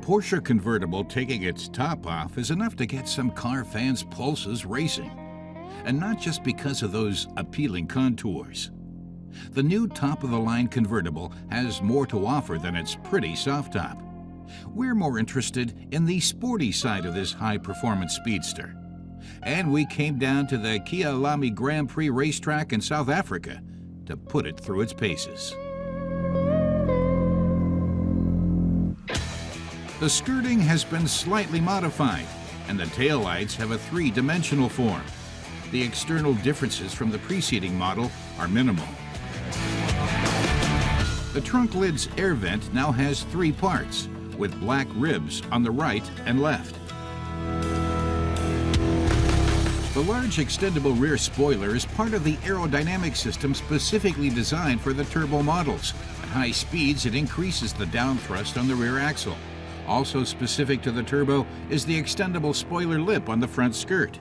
Porsche convertible taking its top off is enough to get some car fans' pulses racing. And not just because of those appealing contours. The new top-of-the-line convertible has more to offer than its pretty soft top. We're more interested in the sporty side of this high-performance speedster. And we came down to the Kyalami Grand Prix racetrack in South Africa to put it through its paces. The skirting has been slightly modified, and the taillights have a three-dimensional form. The external differences from the preceding model are minimal. The trunk lid's air vent now has three parts, with black ribs on the right and left. The large extendable rear spoiler is part of the aerodynamic system specifically designed for the turbo models. At high speeds, it increases the down thrust on the rear axle. Also specific to the turbo is the extendable spoiler lip on the front skirt.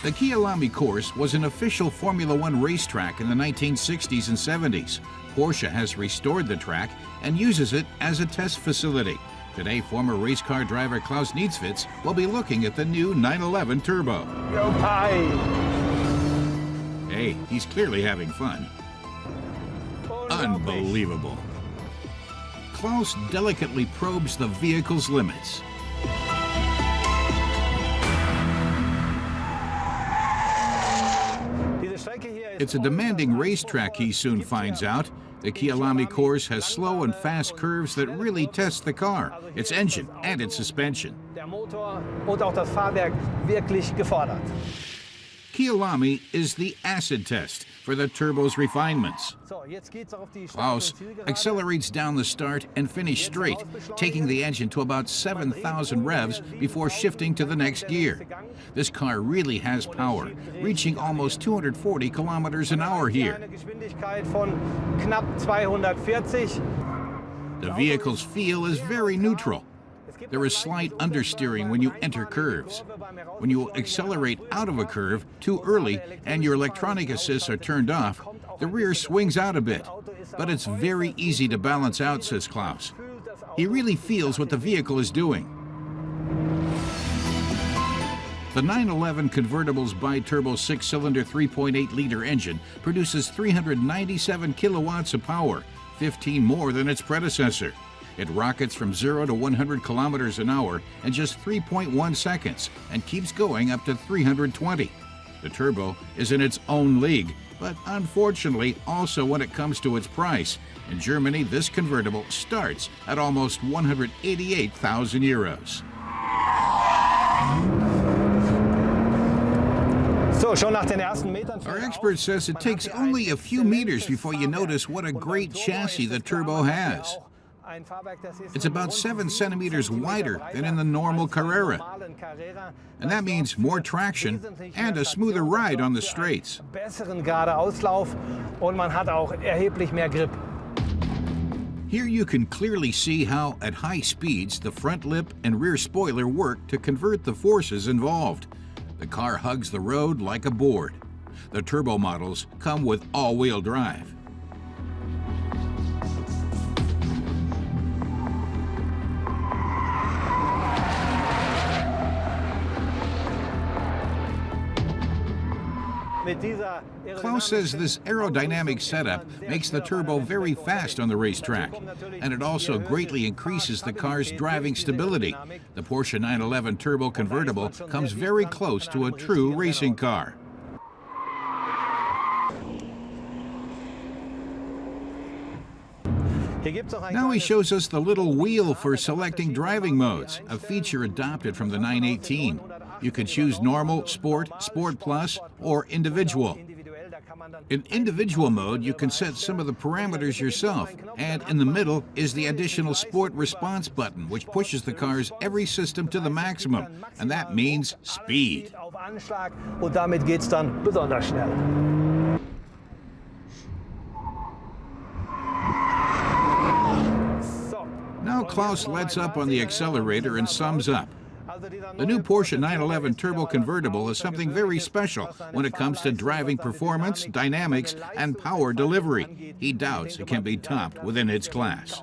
The Kyalami course was an official Formula One racetrack in the 1960s and 70s. Porsche has restored the track and uses it as a test facility. Today, former race car driver Klaus Niedzwitz will be looking at the new 911 Turbo. Hey, he's clearly having fun. Unbelievable. Klaus delicately probes the vehicle's limits. It's a demanding racetrack, he soon finds out. The Kyalami course has slow and fast curves that really test the car, its engine, and its suspension. Kyalami is the acid test for the turbo's refinements. Klaus accelerates down the start and finish straight, taking the engine to about 7,000 revs before shifting to the next gear. This car really has power, reaching almost 240 kilometers an hour here. The vehicle's feel is very neutral. There is slight understeering when you enter curves. When you accelerate out of a curve too early and your electronic assists are turned off, the rear swings out a bit. But it's very easy to balance out, says Klaus. He really feels what the vehicle is doing. The 911 convertible's biturbo six-cylinder 3.8-liter engine produces 397 kilowatts of power, 15 more than its predecessor. It rockets from 0 to 100 kilometers an hour in just 3.1 seconds and keeps going up to 320. The turbo is in its own league, but unfortunately also when it comes to its price. In Germany, this convertible starts at almost 188,000 euros. Our expert says it takes only a few meters before you notice what a great chassis the turbo has. It's about 7 centimeters wider than in the normal Carrera. And that means more traction and a smoother ride on the straights. Here you can clearly see how, at high speeds, the front lip and rear spoiler work to convert the forces involved. The car hugs the road like a board. The turbo models come with all-wheel drive. Klaus says this aerodynamic setup makes the turbo very fast on the racetrack, and it also greatly increases the car's driving stability. The Porsche 911 Turbo convertible comes very close to a true racing car. Now he shows us the little wheel for selecting driving modes, a feature adopted from the 918. You can choose normal, sport, sport plus, or individual. In individual mode, you can set some of the parameters yourself, and in the middle is the additional sport response button, which pushes the car's every system to the maximum, and that means speed. Now Klaus lets up on the accelerator and sums up. The new Porsche 911 Turbo Convertible is something very special when it comes to driving performance, dynamics, and power delivery. He doubts it can be topped within its class.